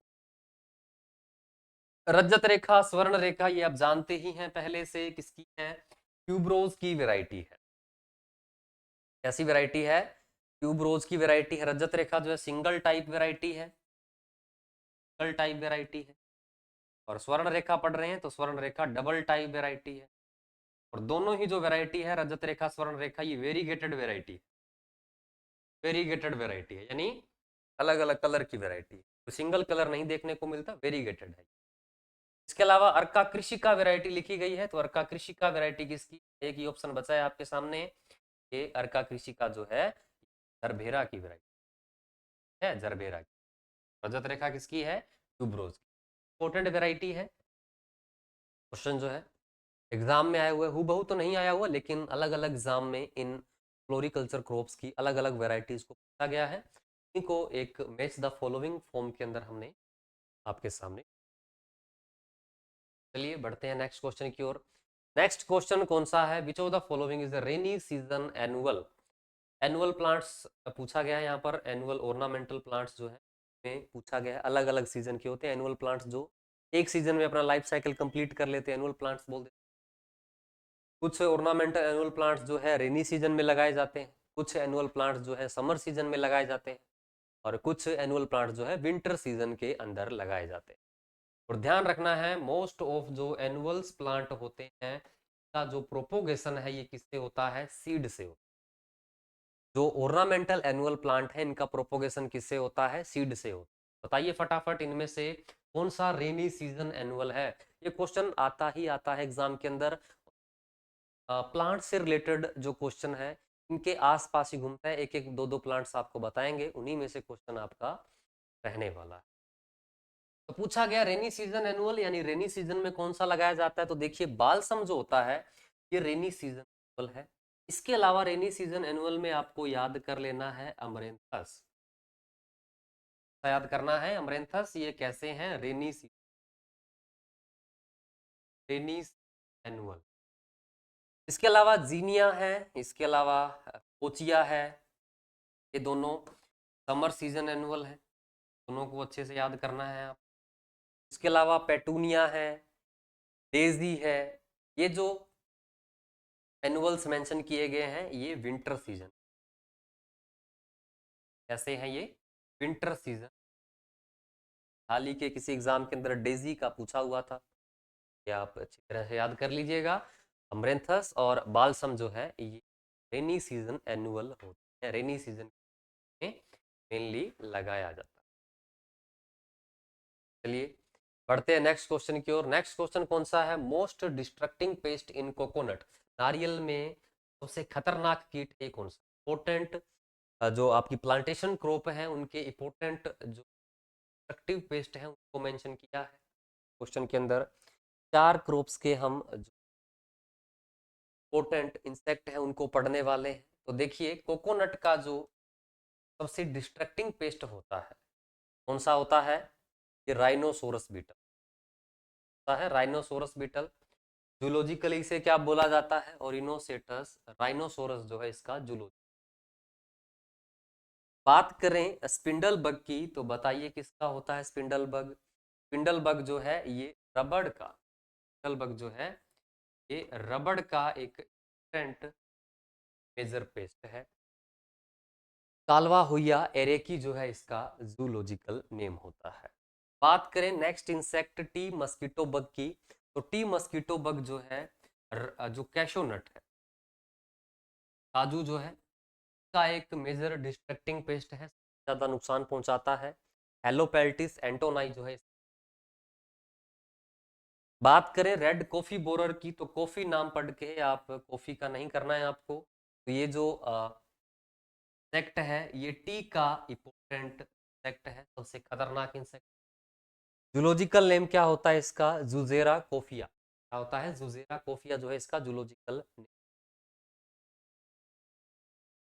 S1: रजत रेखा, स्वर्ण रेखा ये आप जानते ही हैं पहले से, किसकी है, ट्यूबरोज की वेराइटी है। कैसी वेराइटी है, ट्यूबरोज की वेराइटी है। रजत रेखा जो है सिंगल टाइप वेराइटी है, सिंगल टाइप वेराइटी है। और स्वर्ण रेखा पढ़ रहे हैं तो स्वर्ण रेखा डबल टाइप वेराइटी है। और दोनों ही जो वेराइटी है रजत रेखा स्वर्ण रेखा ये वेरीगेटेड वेराइटी है, वेरीगेटेड वेराइटी है, यानी अलग अलग कलर की वेराइटी है। तो सिंगल कलर नहीं देखने को मिलता, वेरीगेटेड है। इसके अलावा अर्का कृषिका वैरायटी लिखी गई है, तो अर्का कृषिका वैरायटी किसकी, एक ही ऑप्शन बचा है आपके सामने, ये अर्का कृषिका जो है जरबेरा की वैरायटी है, जरबेरा की। रजत रेखा किसकी है, ट्यूबरोज की। इंपॉर्टेंट वैरायटी है। क्वेश्चन जो है एग्जाम में आए हुए, हूबहू तो नहीं आया हुआ, लेकिन अलग अलग एग्जाम में इन फ्लोरिकल्चर क्रॉप्स की अलग अलग वैरायटीज को पूछा गया है। इनको एक मैच द फॉलोइंग फॉर्म के अंदर हमने आपके सामने। चलिए बढ़ते हैं नेक्स्ट क्वेश्चन की ओर। नेक्स्ट क्वेश्चन कौन सा है, which of the following is the rainy season annual. Annual plants पूछा गया है यहाँ पर, एनुअल ऑर्नामेंटल प्लांट्स जो है में पूछा गया है, अलग अलग सीजन के होते हैं एनुअल प्लांट्स, जो एक सीजन में अपना लाइफ साइकिल कंप्लीट कर लेते हैं, एनुअल प्लांट्स बोल देते हैं। कुछ ऑर्नामेंटल एनुअल प्लांट्स जो है रेनी सीजन में लगाए जाते हैं, कुछ एनुअल प्लांट्स जो है समर सीजन में लगाए जाते हैं, और कुछ एनुअल प्लांट्स जो है विंटर सीजन के अंदर लगाए जाते हैं। और ध्यान रखना है, मोस्ट ऑफ जो एनुअल्स प्लांट होते हैं का जो प्रोपोगेशन है ये किससे होता है, सीड से होता है। जो ऑर्नामेंटल एनुअल प्लांट है इनका प्रोपोगेशन किससे होता है, सीड से होता है। बताइए फटाफट इनमें से कौन सा रेनी सीजन एनुअल है। ये क्वेश्चन आता ही आता है एग्जाम के अंदर। प्लांट से रिलेटेड जो क्वेश्चन है इनके आसपास ही घूमता है, एक एक दो दो प्लांट्स आपको बताएंगे, उन्हीं में से क्वेश्चन आपका रहने वाला है। तो पूछा गया रेनी सीजन एनुअल, यानी रेनी सीजन में कौन सा लगाया जाता है, तो देखिए बालसम जो होता है ये रेनी सीजन एनुअल है। इसके अलावा रेनी सीजन एनुअल में आपको याद कर लेना है अमरेंथस, याद करना है अमरेंथस, ये कैसे हैं, रेनी एनुअल। इसके अलावा जीनिया है, इसके अलावा कोचिया है, ये दोनों समर सीजन एनुअल है, दोनों को अच्छे से याद करना है आप। इसके अलावा पेटूनिया है, डेजी है, ये जो एनुअल्स मेंशन किए गए हैं ये विंटर सीजन, कैसे हैं ये, विंटर सीजन। हाल ही के किसी एग्जाम के अंदर डेजी का पूछा हुआ था, ये आप अच्छी तरह से याद कर लीजिएगा। अमरेंथस और बालसम जो है ये रेनी सीजन एनुअल होते हैं, रेनी सीजन में मेनली लगाया जाता है। चलिए बढ़ते हैं नेक्स्ट क्वेश्चन की ओर। नेक्स्ट क्वेश्चन कौन सा है, most distracting paste in coconut. नारियल में सबसे खतरनाक कीट है कौन सा। इंपोर्टेंट जो आपकी प्लांटेशन क्रॉप है उनके इंपोर्टेंट जो डिस्ट्रक्टिव पेस्ट है उनको मेंशन किया है क्वेश्चन के अंदर। चार क्रॉप्स के हम जो इंपोर्टेंट इंसेक्ट है उनको पढ़ने वाले हैं। तो देखिए कोकोनट का जो सबसे डिस्ट्रक्टिंग पेस्ट होता है कौन सा होता है, ये राइनोसोरस बीटल होता है, राइनोसोरस बीटल। जूलॉजिकली इसे क्या बोला जाता है, ओरिनोसेटस राइनोसोरस जो है इसका जूलॉजी। बात करें स्पिंडल बग की, तो बताइए किसका होता है स्पिंडल बग। स्पिंडल बग जो है ये रबड़ का, स्पिंडल बग जो है ये रबड़ का एक इंपॉर्टेंट मेजर पेस्ट है। कालवा हुइया एरेकी जो है इसका जूलॉजिकल नेम होता है। बात करें next insect T mosquito bug की, तो टी मस्कीटो बग जो है जो कैशोनट है, काजू जो है का एक मेजर डिस्ट्रक्टिंग पेस्ट है, ज्यादा नुकसान पहुंचाता है। हेलोपेल्टिस एंटोनाई जो है। बात करें रेड कॉफी बोरर की, तो कॉफी नाम पढ़ के आप कॉफी का नहीं करना है आपको। तो ये जो इंसेक्ट है ये टी का इंपोर्टेंट इंसेक्ट है, सबसे खतरनाक इंसेक्ट। जूलॉजिकल नेम क्या होता है इसका, जुजेरा कोफिया, क्या होता है, जुजेरा कोफिया जो है इसका जूलॉजिकल नेम।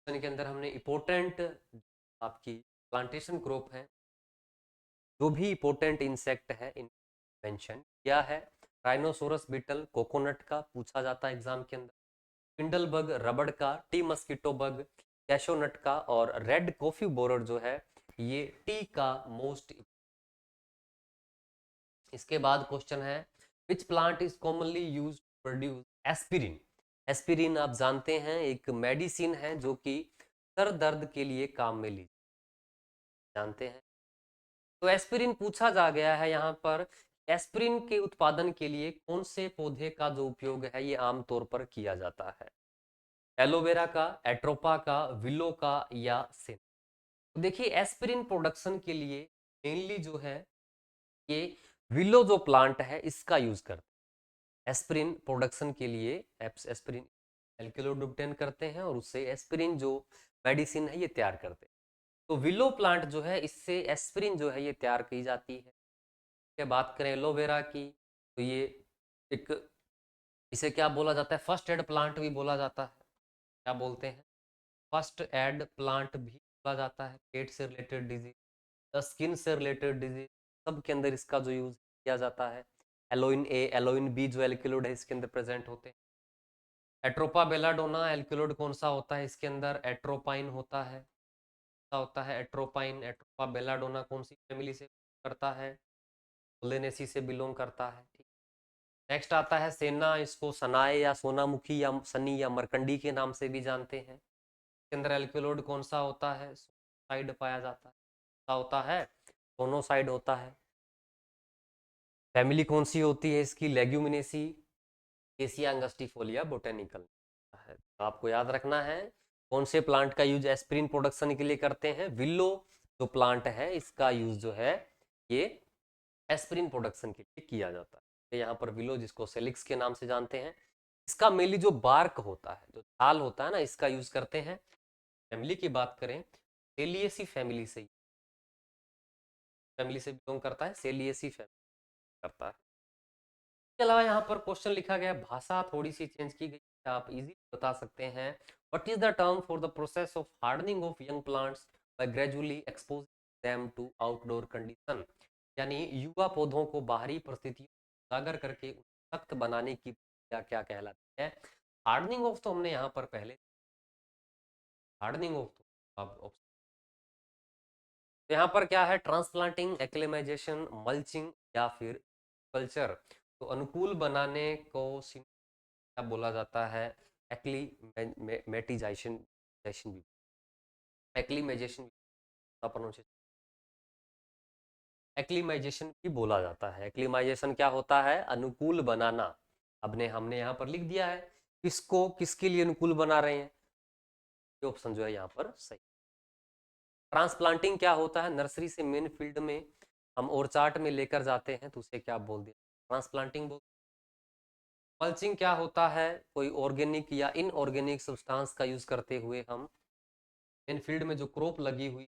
S1: के अंदर हमने इंपोर्टेंट आपकी प्लांटेशन क्रॉप है, जो भी इंपोर्टेंट इंसेक्ट है इन मेंशन किया है। राइनोसोरस बीटल कोकोनट का पूछा जाता है एग्जाम के अंदर, स्पिंडल बग रबड़ का, टी मस्कीटो बग कैशोनट का, और रेड कॉफी बोरर जो है ये टी का मोस्ट। इसके बाद क्वेश्चन है which plant is commonly used to produce aspirin. Aspirin आप जानते हैं एक मेडिसिन है जो कि सर दर्द के लिए काम में ली जानते हैं। तो एस्पिरिन पूछा जा गया है यहाँ पर, एस्पिरिन के उत्पादन के लिए कौन से पौधे का जो उपयोग है ये आमतौर पर किया जाता है, एलोवेरा का, एट्रोपा का, विलो का या सेम। तो देखिए एस्पिरिन प्रोडक्शन के लिए मेनली जो है ये विलो जो प्लांट है इसका यूज करते हैं एस्पिरिन प्रोडक्शन के लिए। एस्पिरिन एल्केलोइड ऑब्टेन करते हैं और उससे एस्पिरिन जो मेडिसिन है ये तैयार करते हैं। तो विलो प्लांट जो है इससे एस्पिरिन जो है ये तैयार की जाती है। क्या बात करें एलोवेरा की, तो ये एक, इसे क्या बोला जाता है, फर्स्ट एड प्लांट भी बोला जाता है। क्या बोलते हैं, फर्स्ट एड प्लांट भी बोला जाता है। पेट से रिलेटेड डिजीज, स्किन से रिलेटेड डिजीज, सब के अंदर इसका जो यूज किया जाता है। एलोइन ए एलोइन बी जो एल्किलोड है इसके अंदर प्रेजेंट होते हैं। एट्रोपा बेलाडोना एल्किलोड कौन सा होता है इसके अंदर, एट्रोपाइन होता है। होता है एट्रोपाइन। एट्रोपा बेलाडोना कौन सी फैमिली से करता है, ओलेनेसी से बिलोंग करता है। ठीक। नेक्स्ट आता है सेना, इसको सनाए या सोनामुखी या सनी या मरकंडी के नाम से भी जानते हैं। इसके अंदर एल्किलोड कौन सा होता है, साइड पाया जाता है। होता है सोनोसाइड होता है। फैमिली कौन सी होती है इसकी, लेग्यूमिनेसी, एशिया अंगस्टिफोलिया बोटेनिकल है। तो आपको याद रखना है कौन से प्लांट का यूज एस्पिरिन प्रोडक्शन के लिए करते हैं। विल्लो जो प्लांट है इसका यूज जो है ये एस्पिरिन प्रोडक्शन के लिए किया जाता है। तो यहाँ पर विलो जिसको सेलिक्स के नाम से जानते हैं, इसका मेनली जो बार्क होता है, जो छाल होता है ना, इसका यूज करते हैं। फैमिली की बात करें, सेलिएसी फैमिली से बिलोंग करता है, सेलिएसी फैमिली करता है। इसके अलावा यहाँ पर क्वेश्चन लिखा गया, भाषा थोड़ी सी चेंज की गई है, आप इजी बता सकते हैं। What is the term for the process of hardening of young plants by gradually exposing them to outdoor condition. यानी युवा पौधों को बाहरी परिस्थितियों में उजागर करके सख्त बनाने की प्रक्रिया क्या कहलाती है। हार्डनिंग ऑफ तो हमने यहाँ पर पहले, हार्डनिंग ऑफ तो यहाँ पर क्या है, ट्रांसप्लांटिंग, एक्लेमाइजेशन, मल्चिंग या फिर कल्चर। तो अनुकूल बनाने को क्या बोला जाता है, एक्लीमेटाइजेशन, एक्लीमाइजेशन एक्लीमाइजेशन भी बोला जाता है। एक्लीमाइजेशन क्या होता है, अनुकूल बनाना। हमने यहाँ पर लिख दिया है किसको किसके लिए अनुकूल बना रहे हैं, ये ऑप्शन जो है यहाँ पर सही। ट्रांसप्लांटिंग क्या होता है, नर्सरी से मेन फील्ड में हम ओरचार्ट में लेकर जाते हैं तो उसे क्या बोल दिया, ट्रांसप्लांटिंग बोल। मल्चिंग क्या होता है, कोई ऑर्गेनिक या इनऑर्गेनिक सब्सटेंस का यूज करते हुए हम मेन फील्ड में जो क्रॉप लगी हुई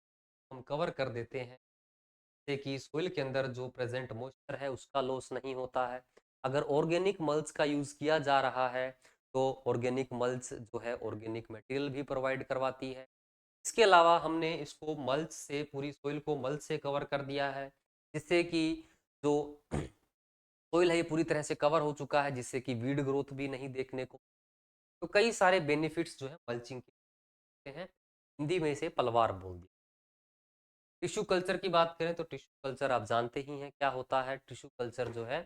S1: हम कवर कर देते हैं, जैसे कि सोइल के अंदर जो प्रेजेंट मॉइस्चर है उसका लॉस नहीं होता है। अगर ऑर्गेनिक मल्च का यूज किया जा रहा है तो ऑर्गेनिक मल्च जो है ऑर्गेनिक मटेरियल भी प्रोवाइड करवाती है। इसके अलावा हमने इसको मल्च से, पूरी सोइल को मल्च से कवर कर दिया है, जिससे कि जो सोइल है ये पूरी तरह से कवर हो चुका है, जिससे कि वीड ग्रोथ भी नहीं देखने को। तो कई सारे बेनिफिट्स जो है मल्चिंग के हैं, हिंदी में इसे पलवार बोल दिया। टिश्यू कल्चर की बात करें तो टिश्यू कल्चर आप जानते ही हैं क्या होता है। टिश्यू कल्चर जो है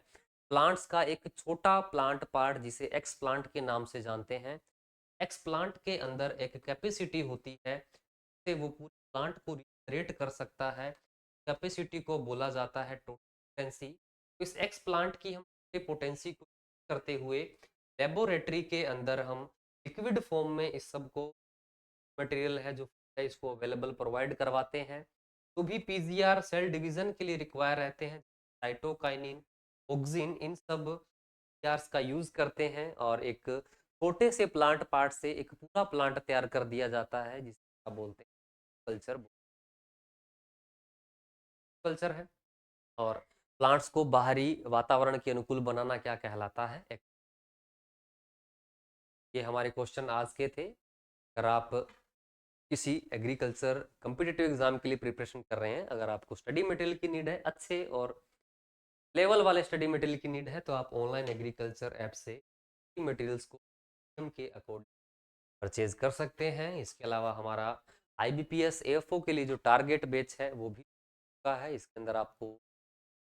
S1: प्लांट्स का एक छोटा प्लांट पार्ट जिसे एक्स प्लांट के नाम से जानते हैं। एक्स प्लांट के अंदर एक कैपेसिटी होती है जिससे वो पूरे प्लांट को रिजनरेट कर सकता है। कैपेसिटी को बोला जाता है पोटेंसी। इस एक्स प्लांट की हम पोटेंसी को करते हुए लेबोरेटरी के अंदर हम लिक्विड फॉर्म में इस सब को, मटेरियल है जो है इसको अवेलेबल प्रोवाइड करवाते हैं। तो भी पीजीआर सेल डिवीजन के लिए रिक्वायर रहते हैं, साइटोकाइनिन, ऑक्सिन, इन सब पीजीआर्स का यूज करते हैं और एक छोटे से प्लांट पार्ट से एक पूरा प्लांट तैयार कर दिया जाता है, जिसका बोलते हैं कल्चर। कल्चर है। और प्लांट्स को बाहरी वातावरण के अनुकूल बनाना क्या कहलाता है। ये हमारे क्वेश्चन आज के थे। अगर आप किसी एग्रीकल्चर कम्पिटिटिव एग्जाम के लिए प्रिपरेशन कर रहे हैं, अगर आपको स्टडी मटेरियल की नीड है, अच्छे और लेवल वाले स्टडी मटेरियल की नीड है, तो आप ऑनलाइन एग्रीकल्चर ऐप से मटेरियल्स को के अकॉर्डिंग परचेज कर सकते हैं। इसके अलावा हमारा IBPS AFO के लिए जो टारगेट बैच है वो भी का है। इसके अंदर आपको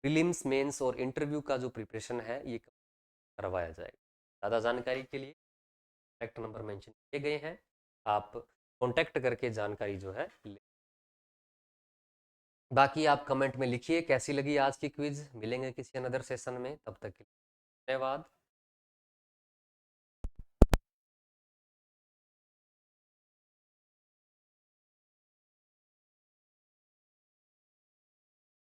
S1: प्रीलिम्स, मेंस और इंटरव्यू का जो प्रिपरेशन है ये करवाया जाएगा। ज़्यादा जानकारी के लिए कॉन्टैक्ट नंबर मेंशन किए गए हैं, आप कॉन्टैक्ट करके जानकारी जो है ले। बाकी आप कमेंट में लिखिए कैसी लगी आज की क्विज। मिलेंगे किसी अनदर सेशन में, तब तक के लिए धन्यवाद।